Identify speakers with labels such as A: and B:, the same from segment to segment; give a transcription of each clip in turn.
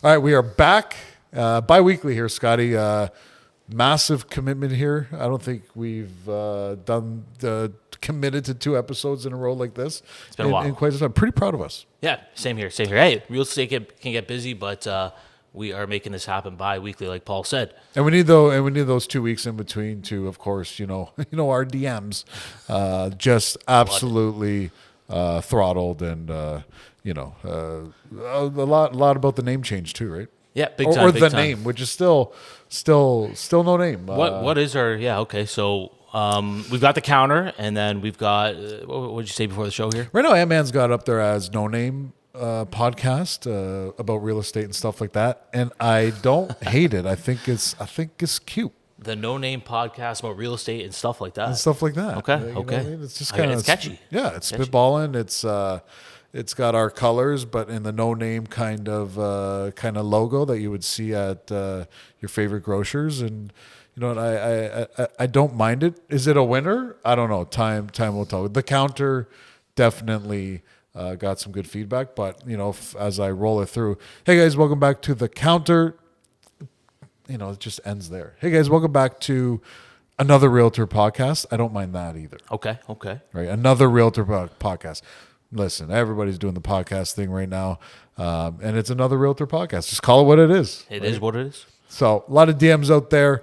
A: All right, we are back bi-weekly here, Scotty. Massive commitment here. I don't think we've committed to 2 episodes in a row like this.
B: It's been a while.
A: In quite some time. I'm pretty proud of us.
B: Yeah, same here. Hey, real estate can get busy, but we are making this happen bi-weekly, like Paul said.
A: And we need those 2 weeks in between to, of course, our DMs just absolutely throttled, and a lot about the name change too, right?
B: Yeah, big time.
A: Or
B: big
A: the
B: time.
A: name, which is still no name.
B: What is our? Yeah, okay. So we've got the counter, and then we've got what did you say before the show here?
A: Right now, Ant-Man's got up there as no name podcast about real estate and stuff like that, and I don't hate it. I think it's cute.
B: The No Name podcast about real estate and stuff like that.
A: And stuff like that.
B: Okay,
A: You know
B: okay.
A: what I mean? It's just kind of
B: catchy.
A: Yeah, it's
B: Catchy.
A: spitballing. It's got our colors, but in the no name kind of logo that you would see at your favorite grocers. And you know what? I don't mind it. Is it a winner? I don't know. Time will tell. The counter definitely got some good feedback, but as I roll it through, hey guys, welcome back to the counter. It just ends there. Hey guys, welcome back to another Realtor podcast. I don't mind that either.
B: Okay.
A: Right, another Realtor podcast. Listen, everybody's doing the podcast thing right now, and it's another Realtor podcast. Just call it what it is.
B: It is what it is.
A: So a lot of DMs out there.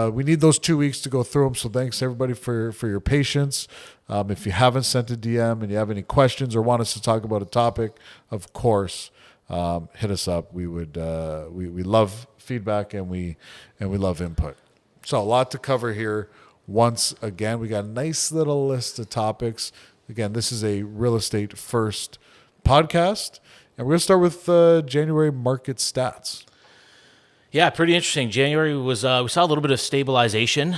A: We need those 2 weeks to go through them. So thanks everybody for your patience. If you haven't sent a DM and you have any questions or want us to talk about a topic, of course, hit us up. We would we love feedback and we love input. So a lot to cover here. Once again, we got a nice little list of topics. Again, this is a real estate first podcast, and we're going to start with January market stats.
B: Yeah, pretty interesting. January was we saw a little bit of stabilization.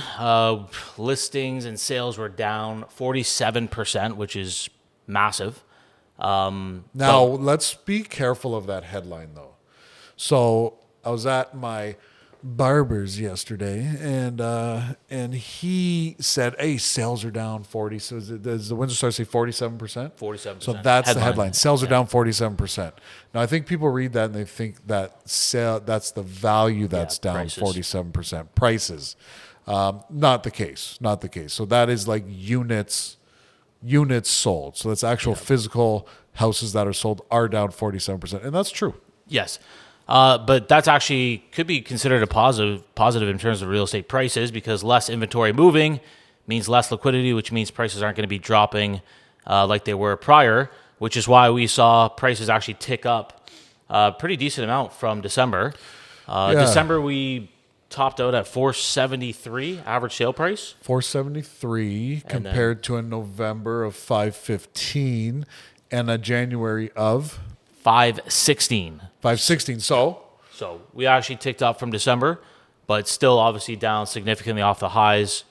B: Listings and sales were down 47%, which is massive.
A: Now, let's be careful of that headline, though. So I was at my barber's yesterday, and he said, "Hey, sales are down 40." So does the Windsor Star say 47%?
B: 47%.
A: So that's the headline. Sales are down 47%. Now I think people read that and they think that that's the value that's down
B: prices.
A: 47%. Prices, not the case. Not the case. So that is like units sold. So that's actual physical houses that are sold are down 47%, and that's true.
B: Yes. But that's actually could be considered a positive in terms of real estate prices, because less inventory moving means less liquidity, which means prices aren't going to be dropping like they were prior, which is why we saw prices actually tick up a pretty decent amount from December. December, we topped out at 473 average sale price.
A: 473 compared to a November of 515 and a January of
B: 516.
A: 516.
B: So we actually ticked up from December, but still obviously down significantly off the highs.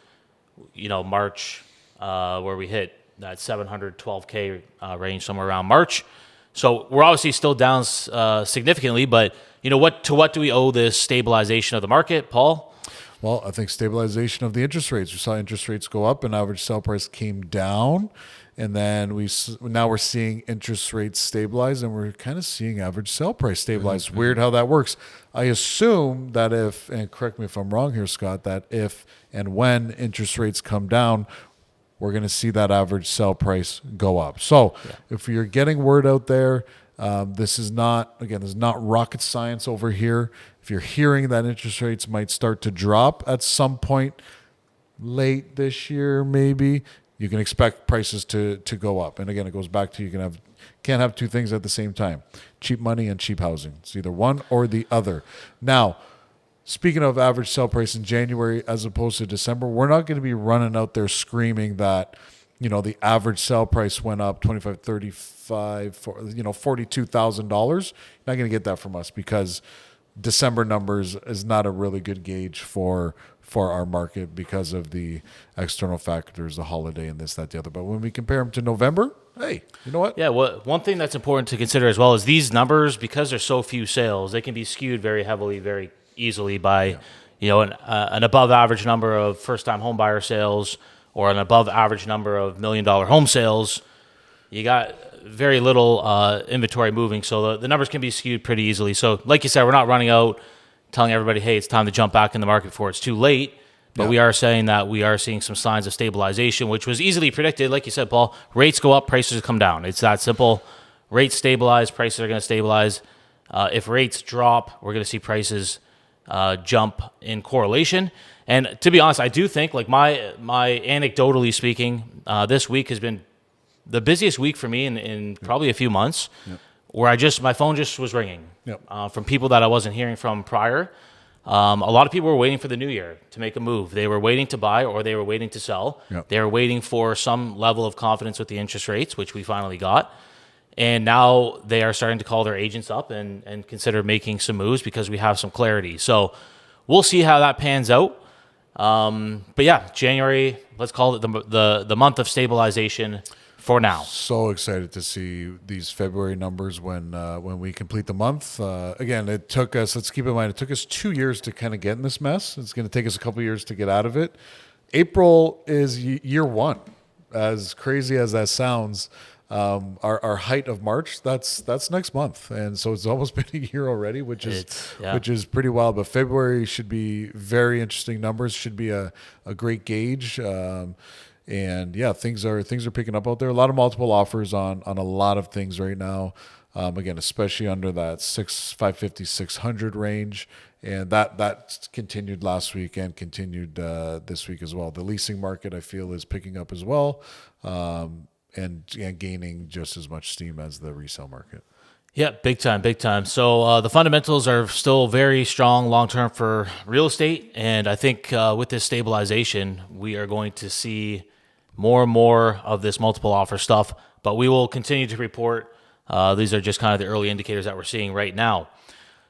B: March, where we hit that 712K range somewhere around March. So we're obviously still down significantly, but what do we owe this stabilization of the market, Paul?
A: Well, I think stabilization of the interest rates. We saw interest rates go up and average sale price came down. And then now we're seeing interest rates stabilize, and we're kind of seeing average sale price stabilize.
B: Mm-hmm.
A: Weird how that works. I assume that if, and correct me if I'm wrong here, Scott, that if and when interest rates come down, we're going to see that average sale price go up. So if you're getting word out there, this is not rocket science over here. If you're hearing that interest rates might start to drop at some point late this year, maybe, you can expect prices to go up. And again, it goes back to can't have two things at the same time. Cheap money and cheap housing. It's either one or the other. Now, speaking of average sale price in January as opposed to December, we're not going to be running out there screaming that, the average sale price went up $25,000, $35,000, $42,000. You're not going to get that from us, because December numbers is not a really good gauge for our market because of the external factors, the holiday and this, that, the other. But when we compare them to November, hey, you know what?
B: Yeah, one thing that's important to consider as well is these numbers, because there's so few sales, they can be skewed very heavily, very easily by, an above average number of first-time home buyer sales or an above average number of $1 million home sales. You got very little inventory moving, so the numbers can be skewed pretty easily. So, like you said, we're not running out telling everybody, hey, it's time to jump back in the market before it's too late. But we are saying that we are seeing some signs of stabilization, which was easily predicted. Like you said, Paul, rates go up, prices come down. It's that simple. Rates stabilize, prices are going to stabilize. If rates drop, we're going to see prices jump in correlation. And to be honest, I do think, like my anecdotally speaking, this week has been the busiest week for me in probably a few months, where my phone just was ringing from people that I wasn't hearing from prior. A lot of people were waiting for the new year to make a move. They were waiting to buy or they were waiting to sell. They were waiting for some level of confidence with the interest rates, which we finally got. And now they are starting to call their agents up and consider making some moves because we have some clarity. So we'll see how that pans out. But yeah, January, let's call it the month of stabilization for now.
A: So excited to see these February numbers when we complete the month. Again, it took us, let's keep in mind, it took us 2 years to kind of get in this mess. It's going to take us a couple years to get out of it. April is year one. As crazy as that sounds, our height of March, that's next month. And so it's almost been a year already, which is pretty wild. But February should be very interesting numbers, should be a great gauge. And yeah, things are picking up out there. A lot of multiple offers on a lot of things right now. Again, especially under that 550, 600 range, and that continued last week and continued this week as well. The leasing market, I feel, is picking up as well, and gaining just as much steam as the resale market.
B: Yeah, big time. So the fundamentals are still very strong long term for real estate, and I think with this stabilization, we are going to see more and more of this multiple offer stuff, but we will continue to report. These are just kind of the early indicators that we're seeing right now.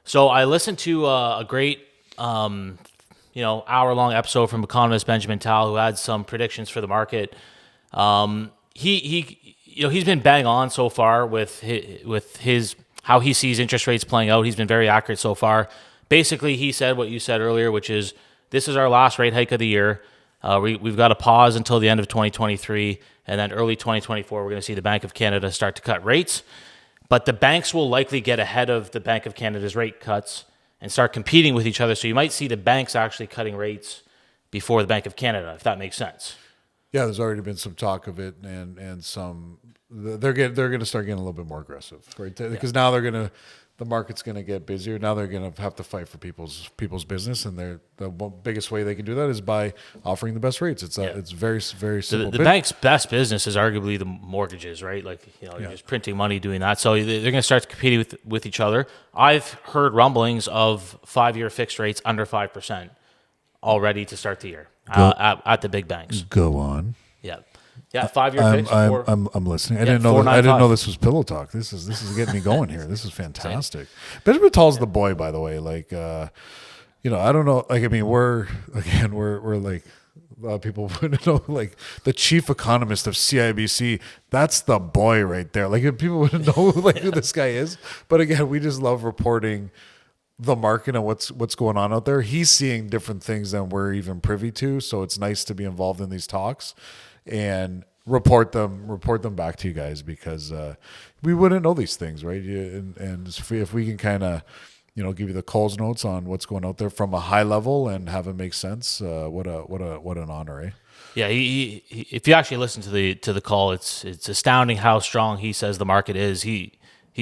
B: So I listened to a great, hour-long episode from economist Benjamin Tal, who had some predictions for the market. He's been bang on so far with his how he sees interest rates playing out. He's been very accurate so far. Basically, he said what you said earlier, which is this is our last rate hike of the year. We've got to pause until the end of 2023, and then early 2024, we're going to see the Bank of Canada start to cut rates. But the banks will likely get ahead of the Bank of Canada's rate cuts and start competing with each other. So you might see the banks actually cutting rates before the Bank of Canada, if that makes sense.
A: Yeah, there's already been some talk of it, and some they're going to start getting a little bit more aggressive, right? Because now the market's going to get busier. Now they're going to have to fight for people's business, and the biggest way they can do that is by offering the best rates. It's very, very simple.
B: The bank's best business is arguably the mortgages, right? Like you're just printing money doing that. So they're going to start competing with each other. I've heard rumblings of 5-year fixed rates under 5% already to start the year at the big banks.
A: Go on.
B: Yeah, 5-year fixed.
A: I'm listening. I didn't know this was pillow talk. This is getting me going here. This is fantastic. Benjamin Tall's the boy, by the way. Like, I don't know. Like, I mean, we're like a lot of people wouldn't know. Like the chief economist of CIBC. That's the boy right there. Like, people wouldn't know who this guy is. But again, we just love reporting the market and what's going on out there. He's seeing different things than we're even privy to. So it's nice to be involved in these talks and report them back to you guys, because we wouldn't know these things, right? And if we can kind of give you the Coles notes on what's going out there from a high level and have it make sense, what an honor, eh?
B: Yeah, he if you actually listen to the call, it's astounding how strong he says the market is. He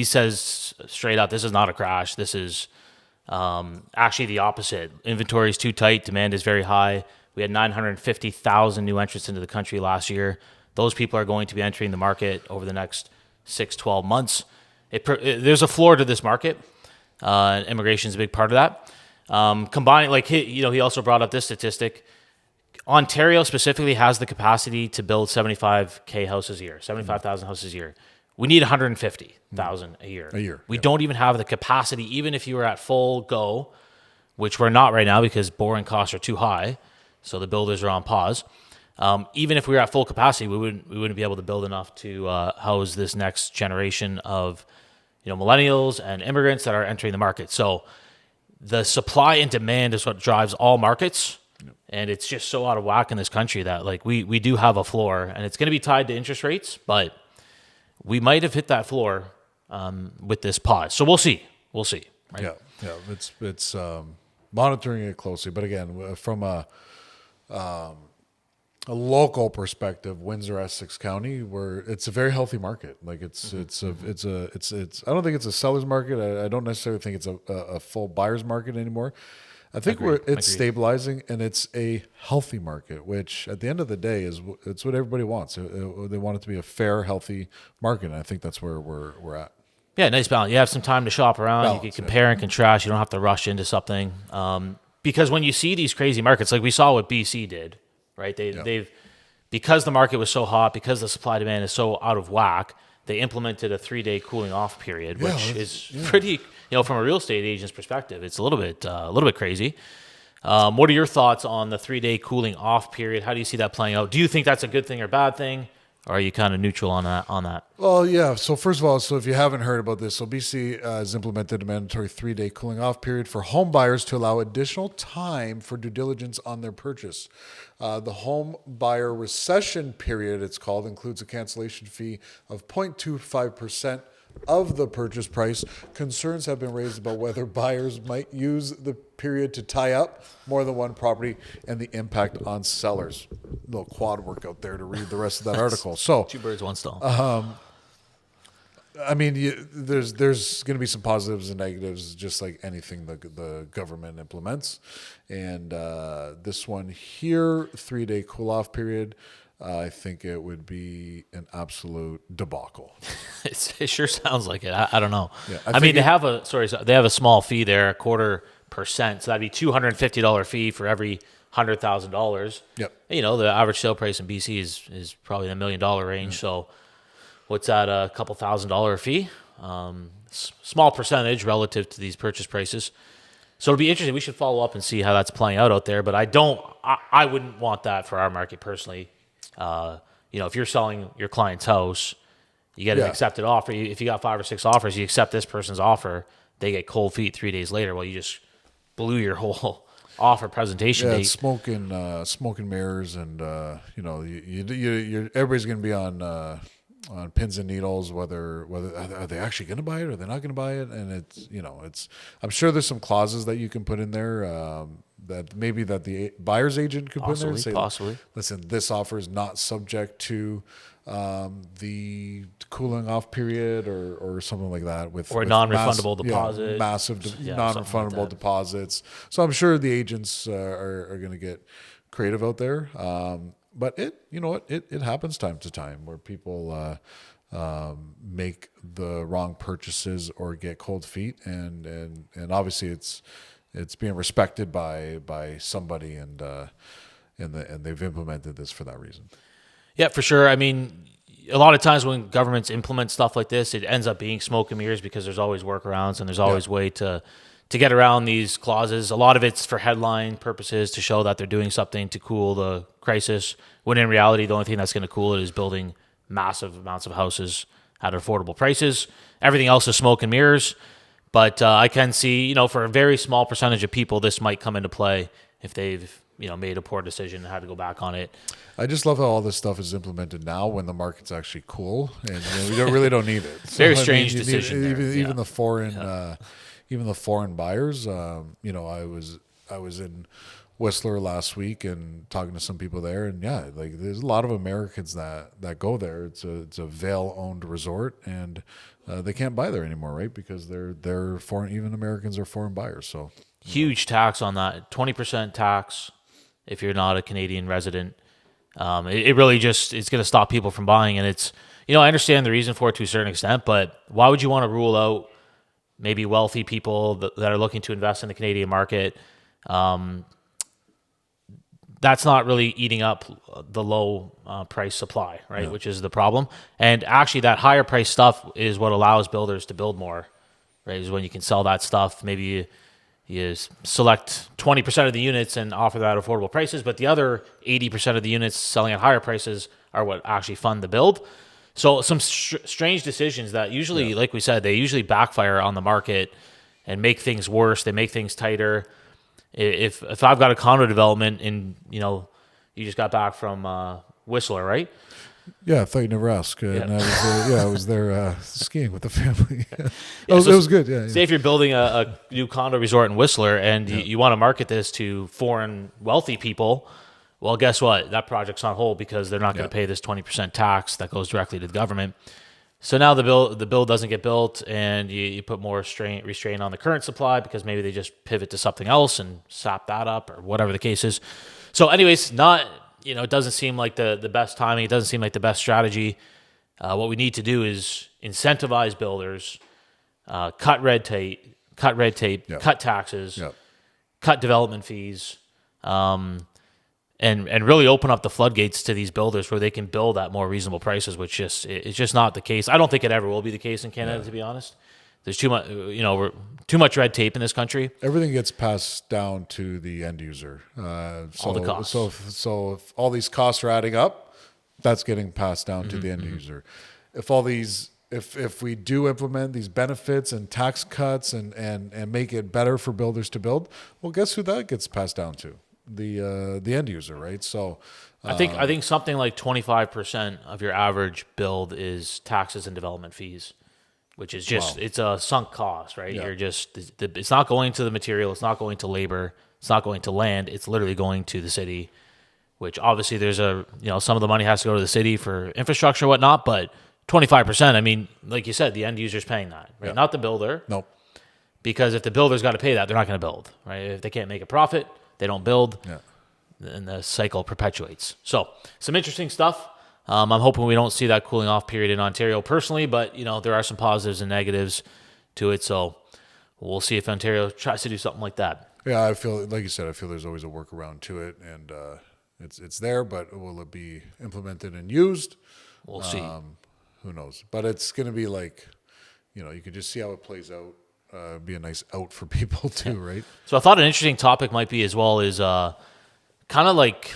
B: says straight out, this is not a crash. This is actually the opposite. Inventory is too tight. Demand is very high. We had 950,000 new entrants into the country last year. Those people are going to be entering the market over the next 6-12 months. There's a floor to this market. Immigration is a big part of that. Combining, he also brought up this statistic. Ontario specifically has the capacity to build 75,000 houses a year, 75,000 houses a year. We need 150,000 a year. We don't even have the capacity, even if you were at full go, which we're not right now because borrowing costs are too high. So the builders are on pause. Even if we were at full capacity, we wouldn't be able to build enough to house this next generation of millennials and immigrants that are entering the market. So the supply and demand is what drives all markets, and it's just so out of whack in this country that we do have a floor, and it's going to be tied to interest rates. But we might have hit that floor with this pause. So we'll see. We'll see. Right?
A: Yeah. It's monitoring it closely, but again, from a local perspective, Windsor, Essex County, where it's a very healthy market. Like it's I don't think it's a seller's market. I don't necessarily think it's a full buyer's market anymore. I think it's stabilizing, and it's a healthy market, which at the end of the day it's what everybody wants. They want it to be a fair, healthy market, and I think that's where we're at.
B: Yeah, nice balance. You have some time to shop around. You can compare and contrast. You don't have to rush into something. Because when you see these crazy markets, like we saw what BC did, right? They've because the market was so hot, because the supply demand is so out of whack, they implemented a 3-day cooling off period, which is pretty. From a real estate agent's perspective, it's a little bit crazy. What are your thoughts on the 3-day cooling off period? How do you see that playing out? Do you think that's a good thing or bad thing? Or are you kind of neutral on that?
A: Well, yeah. So first of all, if you haven't heard about this, BC has implemented a mandatory 3-day cooling off period for home buyers to allow additional time for due diligence on their purchase. The home buyer recession period, it's called, includes a cancellation fee of 0.25% of the purchase price. Concerns have been raised about whether buyers might use the period to tie up more than one property and the impact on sellers. A little quad workout there to read the rest of that article. So,
B: two birds, one stone.
A: I mean, there's going to be some positives and negatives, just like anything the government implements. And this one here, 3-day cool-off period, I think it would be an absolute debacle.
B: It sure sounds like it. I don't know.
A: Yeah,
B: I mean, they have a small fee there, 0.25%. So that'd be $250 fee for every $100,000.
A: Yep.
B: The average sale price in BC is probably in the $1 million range. Yeah. So what's that? A couple $1,000 fee. Small percentage relative to these purchase prices. So it'll be interesting. We should follow up and see how that's playing out there. But I wouldn't want that for our market personally. If you're selling your client's house, you get an accepted offer. If you got 5 or 6 offers, you accept this person's offer. They get cold feet 3 days later. Well, you just blew your whole offer presentation date.
A: It's smoke and mirrors, and you're everybody's going to be on pins and needles. Whether are they actually going to buy it or they're not going to buy it, and it's I'm sure there's some clauses that you can put in there. That the buyer's agent could put in there and say,
B: possibly.
A: Listen, this offer is not subject to the cooling off period or something like that. With
B: non-refundable deposits.
A: Massive non-refundable deposits. So I'm sure the agents are going to get creative out there. But it happens time to time where people make the wrong purchases or get cold feet, and obviously it's being respected by somebody, and they've implemented this for that reason.
B: Yeah, for sure. I mean, a lot of times when governments implement stuff like this, it ends up being smoke and mirrors because there's always workarounds and there's always way to get around these clauses. A lot of it's for headline purposes to show that they're doing something to cool the crisis, when in reality, the only thing that's going to cool it is building massive amounts of houses at affordable prices. Everything else is smoke and mirrors. But I can see, for a very small percentage of people, this might come into play if they've, made a poor decision and had to go back on it.
A: I just love how all this stuff is implemented now when the market's actually cool, and we really don't need it.
B: Very strange decision.
A: Even the foreign buyers. I was in Whistler last week and talking to some people there, and there's a lot of Americans that go there. It's a Vail-owned resort, and they can't buy there anymore, right? Because they're foreign. Even Americans are foreign buyers. So
B: huge tax on that, 20% tax if you're not a Canadian resident. It really just it's going to stop people from buying, and it's I understand the reason for it to a certain extent, but why would you want to rule out maybe wealthy people that are looking to invest in the Canadian market? That's not really eating up the low price supply, right? Yeah. Which is the problem. And actually that higher price stuff is what allows builders to build more, right? Is when you can sell that stuff. Maybe you select 20% of the units and offer that at affordable prices, but the other 80% of the units selling at higher prices are what actually fund the build. So some strange decisions that usually, like we said, they usually backfire on the market and make things worse. They make things tighter. If I've got a condo development and you just got back from Whistler, right?
A: Yeah, I thought you never asked. And I was there skiing with the family. It
B: So
A: was good. Yeah,
B: say if you're building a new condo resort in Whistler and you want to market this to foreign wealthy people, well, guess what? That project's on hold because they're not going to pay this 20% tax that goes directly to the government. So now the bill doesn't get built, and you put more restraint on the current supply because maybe they just pivot to something else and sap that up or whatever the case is. So, anyways, it doesn't seem like the best timing. It doesn't seem like the best strategy. What we need to do is incentivize builders, cut red tape, cut taxes, cut development fees. And really open up the floodgates to these builders where they can build at more reasonable prices, which it's just not the case. I don't think it ever will be the case in Canada, to be honest. There's too much, too much red tape in this country.
A: Everything gets passed down to the end user.
B: All the costs.
A: So if all these costs are adding up, that's getting passed down to the end user. If we do implement these benefits and tax cuts and make it better for builders to build, well, guess who that gets passed down to? The end user, right? So
B: I think something like 25% of your average build is taxes and development fees, which is just it's a sunk cost, right? You're just it's not going to the material, it's not going to labor, it's not going to land, it's literally going to the city. Which obviously there's some of the money has to go to the city for infrastructure and whatnot, but 25%, I mean, like you said, the end user's paying that, right? Not the builder.
A: Nope.
B: Because if the builder's got to pay that, they're not going to build, right? If they can't make a profit, they don't build, and the cycle perpetuates. So, some interesting stuff. I'm hoping we don't see that cooling off period in Ontario personally, but there are some positives and negatives to it. So, we'll see if Ontario tries to do something like that.
A: Yeah, I feel like you said. I feel there's always a workaround to it, and it's there. But will it be implemented and used?
B: We'll see.
A: Who knows? But it's going to be like, you can just see how it plays out. Be a nice out for people too, right?
B: So I thought an interesting topic might be as well is kind of like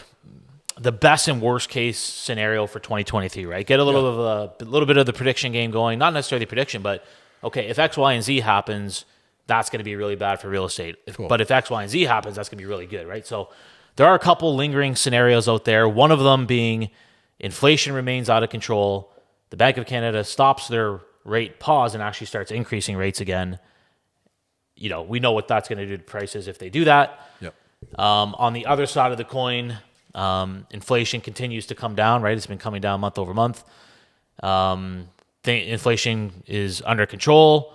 B: the best and worst case scenario for 2023, right? Get a little bit of the prediction game going, not necessarily prediction, but okay, if X, Y, and Z happens, that's going to be really bad for real estate. But if X, Y, and Z happens, that's going to be really good, right? So there are a couple lingering scenarios out there. One of them being inflation remains out of control. The Bank of Canada stops their rate pause and actually starts increasing rates again. We know what that's going to do to prices if they do that.
A: Yep.
B: On the other side of the coin, inflation continues to come down, right? It's been coming down month over month. Inflation is under control.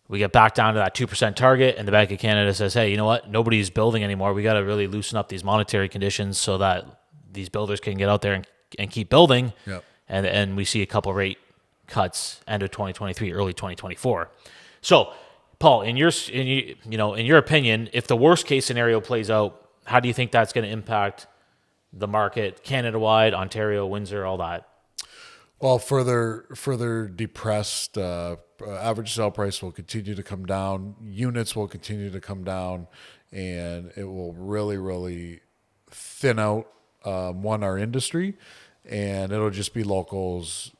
B: We get back down to that 2% target, and the Bank of Canada says, hey, you know what? Nobody's building anymore. We got to really loosen up these monetary conditions so that these builders can get out there and keep building.
A: Yep.
B: And we see a couple rate cuts end of 2023, early 2024. So, Paul, in your opinion, if the worst case scenario plays out, how do you think that's going to impact the market, Canada-wide, Ontario, Windsor, all that?
A: Well, further depressed, average sale price will continue to come down. Units will continue to come down, and it will really, really thin out our industry, and it'll just be locals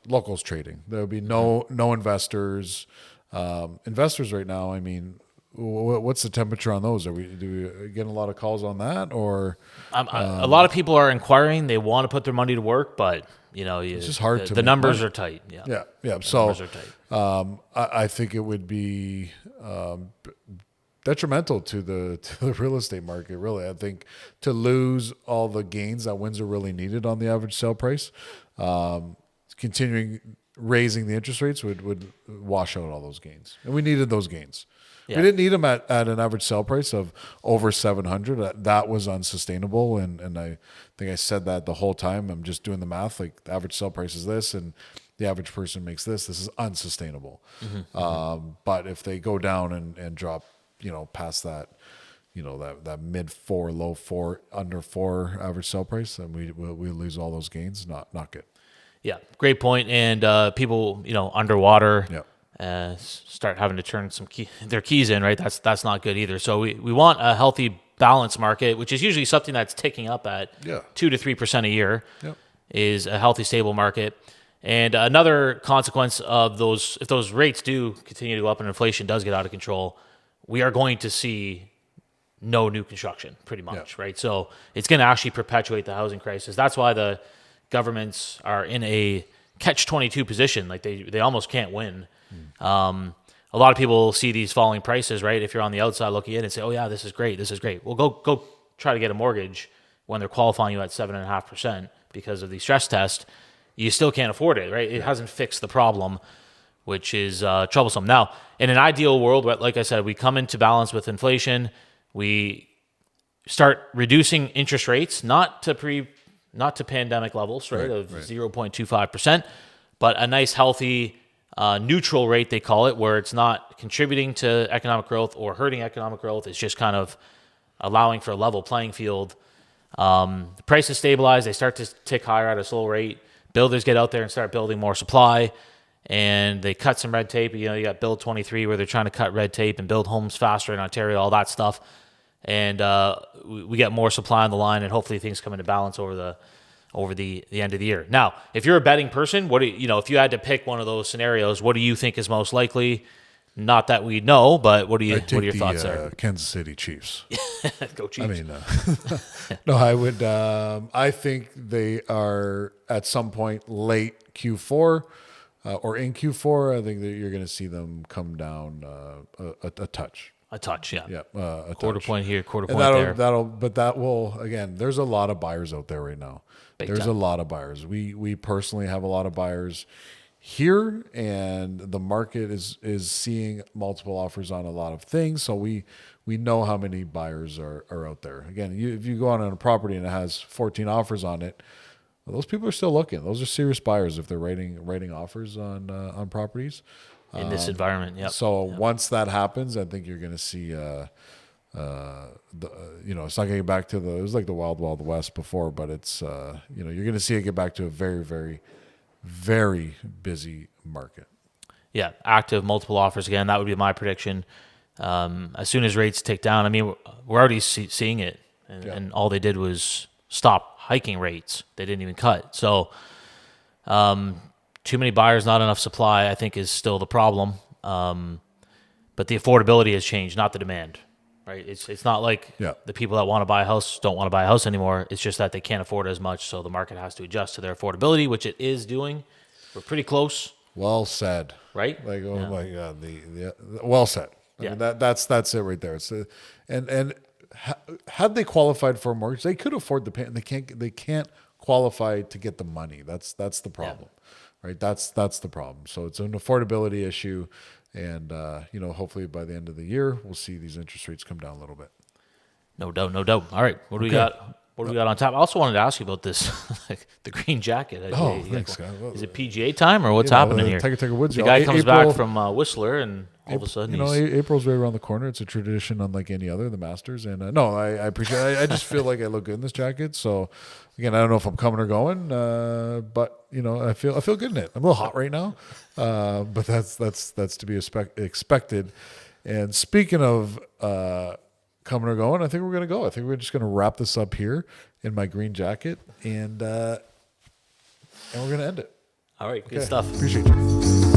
A: trading. There'll be no investors. Investors right now, I mean, what's the temperature on those? Do we getting a lot of calls on that, or
B: a lot of people are inquiring? They want to put their money to work, but it's
A: just hard to.
B: The numbers are tight. Yeah.
A: So
B: numbers are tight.
A: I think it would be detrimental to the real estate market. Really, I think to lose all the gains that Windsor really needed on the average sale price, continuing raising the interest rates would wash out all those gains, and we needed those gains. Yeah. We didn't need them at an average sale price of over 700. That was unsustainable, and I think I said that the whole time. I'm just doing the math. Like, the average sale price is this, and the average person makes this. This is unsustainable. But if they go down and drop, past that, that mid 4, low 4, under 4 average sell price, then we lose all those gains. Not good.
B: Yeah, great point. And people, underwater.
A: Yeah.
B: Start having to turn their keys in, right? That's not good either. So we want a healthy balanced market, which is usually something that's ticking up at 2 to 3% a year. Yep. Is a healthy, stable market. And another consequence of those, if those rates do continue to go up and inflation does get out of control, we are going to see no new construction, pretty much, right? So it's going to actually perpetuate the housing crisis. That's why the governments are in a catch-22 position. Like they almost can't win. A lot of people see these falling prices, right? If you're on the outside looking in and say, "Oh yeah, this is great, this is great." Well, go try to get a mortgage when they're qualifying you at 7.5% because of the stress test. You still can't afford it, right? It hasn't fixed the problem, which is troublesome. Now, in an ideal world, like I said, we come into balance with inflation. We start reducing interest rates, not to pandemic levels, right, of 0.25%, but a nice, healthy, neutral rate, they call it, where it's not contributing to economic growth or hurting economic growth. It's just kind of allowing for a level playing field. The prices stabilize. They start to tick higher at a slow rate. Builders get out there and start building more supply, and they cut some red tape. You got Bill 23 where they're trying to cut red tape and build homes faster in Ontario, all that stuff. And we get more supply on the line, and hopefully things come into balance over the end of the year. Now, if you're a betting person, if you had to pick one of those scenarios, what do you think is most likely? Not that we know, but what are your thoughts there?
A: Kansas City Chiefs.
B: Go Chiefs.
A: I mean, no, I would. I think they are at some point late Q4 or in Q4. I think that you're going to see them come down a touch.
B: A touch, yeah.
A: Yeah, a
B: quarter
A: touch.
B: point here, quarter
A: And
B: point there.
A: But that will, again, there's a lot of buyers out there right now. There's
B: time.
A: a lot of buyers. We personally have a lot of buyers here, and the market is seeing multiple offers on a lot of things. So we know how many buyers are out there. Again, if you go on a property and it has 14 offers on it, well, those people are still looking. Those are serious buyers if they're writing offers on properties.
B: In this environment, yeah.
A: So once that happens, I think you're going to see, it's not going to get back to it was like the Wild Wild West before, but it's, you're going to see it get back to a very, very, very busy market.
B: Yeah, active, multiple offers again. That would be my prediction. As soon as rates tick down, I mean, we're already seeing it, and all they did was stop hiking rates. They didn't even cut. So, too many buyers, not enough supply, I think, is still the problem. But the affordability has changed, not the demand, right? It's not like the people that want to buy a house don't want to buy a house anymore. It's just that they can't afford as much, so the market has to adjust to their affordability, which it is doing. We're pretty close.
A: Well said.
B: Right?
A: Like, oh my God, the well said. I mean, that's it right there. It's and had they qualified for a mortgage, they could afford the pay, and they can't qualify to get the money. That's the problem. Right, that's the problem. So it's an affordability issue, and hopefully by the end of the year we'll see these interest rates come down a little bit. No doubt.
B: All right, what do we got? What do we got on top? I also wanted to ask you about this, the green jacket.
A: Oh, thanks, guys.
B: Is it PGA time or what's happening here?
A: Tiger Woods.
B: The guy comes back from Whistler, and all of a sudden,
A: April's right around the corner. It's a tradition unlike any other, the Masters. And I appreciate it. I just feel like I look good in this jacket. So, again, I don't know if I'm coming or going, but I feel good in it. I'm a little hot right now, but that's to be expected. And speaking of coming or going, I think we're going to go. I think we're just going to wrap this up here in my green jacket, and we're going to end it.
B: All right, good stuff.
A: Appreciate you.